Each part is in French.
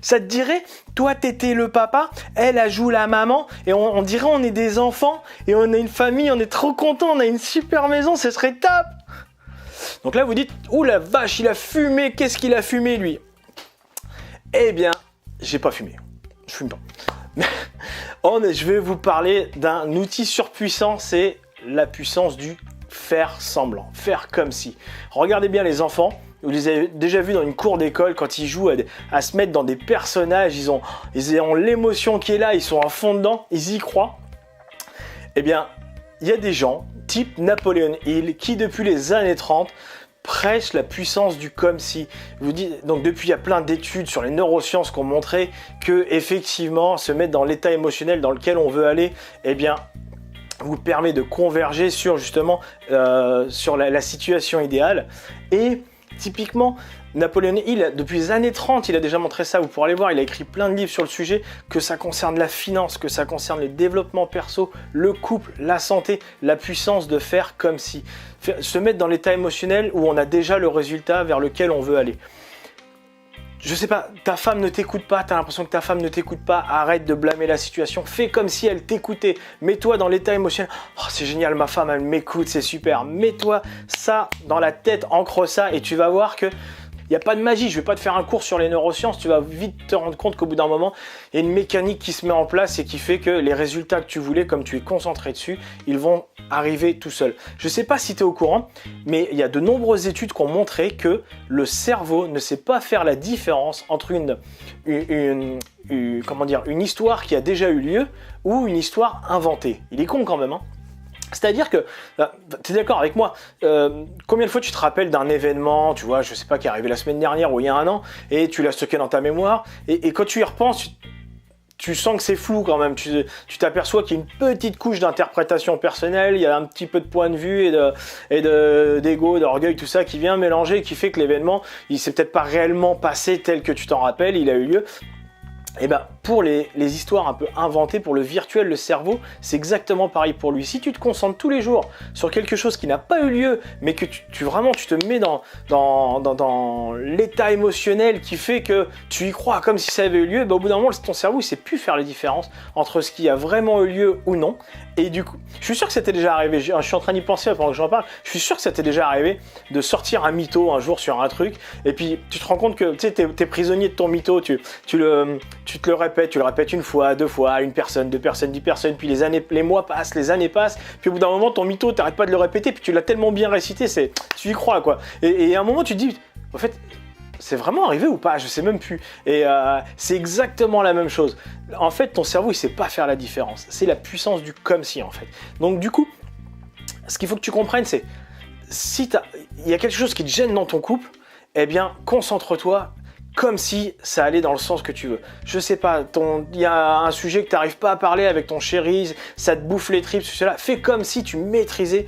Ça te dirait, toi t'étais le papa, elle joue la maman, et on dirait on est des enfants, et on a une famille, on est trop contents, on a une super maison, ce serait top. Donc là vous dites, ouh la vache, il a fumé, qu'est-ce qu'il a fumé lui? Eh bien, j'ai pas fumé, je fume pas. Je vais vous parler d'un outil surpuissant, c'est la puissance du faire semblant, faire comme si. Regardez bien les enfants, vous les avez déjà vus dans une cour d'école quand ils jouent à se mettre dans des personnages, ils ont l'émotion qui est là, ils sont à fond dedans, ils y croient. Eh bien, il y a des gens, type Napoleon Hill, qui depuis les années 30 prêche la puissance du comme si. Donc depuis, il y a plein d'études sur les neurosciences qui ont montré que effectivement, se mettre dans l'état émotionnel dans lequel on veut aller, eh bien, vous permet de converger sur justement sur la situation idéale. Et typiquement, Napoleon Hill, depuis les années 30, il a déjà montré ça, vous pourrez aller voir, il a écrit plein de livres sur le sujet, que ça concerne la finance, que ça concerne le développement perso, le couple, la santé, la puissance de faire comme si. Se mettre dans l'état émotionnel où on a déjà le résultat vers lequel on veut aller. Je sais pas, ta femme ne t'écoute pas, tu as l'impression que ta femme ne t'écoute pas, arrête de blâmer la situation, fais comme si elle t'écoutait, mets-toi dans l'état émotionnel, oh c'est génial, ma femme elle m'écoute, c'est super, mets-toi ça dans la tête, ancre ça et tu vas voir que il n'y a pas de magie, je ne vais pas te faire un cours sur les neurosciences, tu vas vite te rendre compte qu'au bout d'un moment, il y a une mécanique qui se met en place et qui fait que les résultats que tu voulais, comme tu es concentré dessus, ils vont arriver tout seuls. Je ne sais pas si tu es au courant, mais il y a de nombreuses études qui ont montré que le cerveau ne sait pas faire la différence entre une histoire qui a déjà eu lieu ou une histoire inventée. Il est con quand même, hein. C'est-à-dire que, tu es d'accord avec moi, combien de fois tu te rappelles d'un événement, tu vois, je sais pas, qui est arrivé la semaine dernière ou il y a un an, et tu l'as stocké dans ta mémoire, et quand tu y repenses, tu sens que c'est flou quand même, tu t'aperçois qu'il y a une petite couche d'interprétation personnelle, il y a un petit peu de point de vue d'ego, d'orgueil, tout ça qui vient mélanger, qui fait que l'événement, il s'est peut-être pas réellement passé tel que tu t'en rappelles, il a eu lieu. Et bien, pour les histoires un peu inventées, pour le virtuel, le cerveau, c'est exactement pareil pour lui. Si tu te concentres tous les jours sur quelque chose qui n'a pas eu lieu, mais que tu te mets dans l'état émotionnel qui fait que tu y crois comme si ça avait eu lieu, ben au bout d'un moment, ton cerveau, il ne sait plus faire les différences entre ce qui a vraiment eu lieu ou non. Et du coup, je suis sûr que c'était déjà arrivé, je suis en train d'y penser pendant que j'en parle, je suis sûr que c'était déjà arrivé de sortir un mytho un jour sur un truc, et puis tu te rends compte que tu sais, t'es prisonnier de ton mytho, tu te le répètes une fois, deux fois, une personne, deux personnes, 10 personnes, puis les mois passent, les années passent, puis au bout d'un moment, ton mytho, t'arrêtes pas de le répéter, puis tu l'as tellement bien récité, tu y crois, quoi. Et à un moment, tu te dis, en fait, c'est vraiment arrivé ou pas? Je sais même plus. Et c'est exactement la même chose. En fait, ton cerveau, il sait pas faire la différence. C'est la puissance du comme si, en fait. Donc, du coup, ce qu'il faut que tu comprennes, c'est si il y a quelque chose qui te gêne dans ton couple, eh bien, concentre-toi comme si ça allait dans le sens que tu veux. Je sais pas, il y a un sujet que tu n'arrives pas à parler avec ton chéri, ça te bouffe les tripes, cela. Fais comme si tu maîtrisais.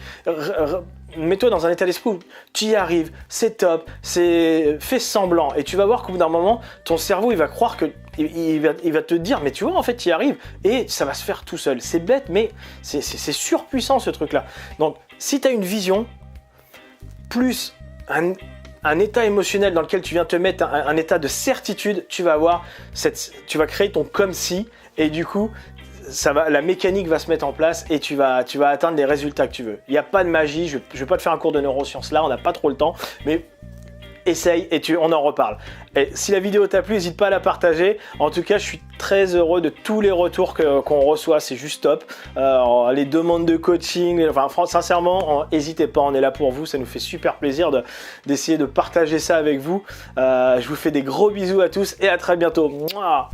Mets-toi dans un état d'esprit où tu y arrives, c'est top, fais semblant. Et tu vas voir qu'au bout d'un moment, ton cerveau, il va croire que il va te dire, mais tu vois, en fait, tu y arrives et ça va se faire tout seul. C'est bête, mais c'est surpuissant ce truc-là. Donc, si tu as une vision, plus un état émotionnel dans lequel tu viens te mettre un état de certitude, tu vas avoir tu vas créer ton comme si, et du coup, la mécanique va se mettre en place et tu vas atteindre les résultats que tu veux. Il n'y a pas de magie, je ne vais pas te faire un cours de neurosciences là, on n'a pas trop le temps, mais essaye et on en reparle. Et si la vidéo t'a plu, n'hésite pas à la partager. En tout cas, je suis très heureux de tous les retours qu'on reçoit, c'est juste top. Les demandes de coaching, enfin sincèrement, n'hésitez pas, on est là pour vous, ça nous fait super plaisir d'essayer de partager ça avec vous. Je vous fais des gros bisous à tous et à très bientôt. Mouah.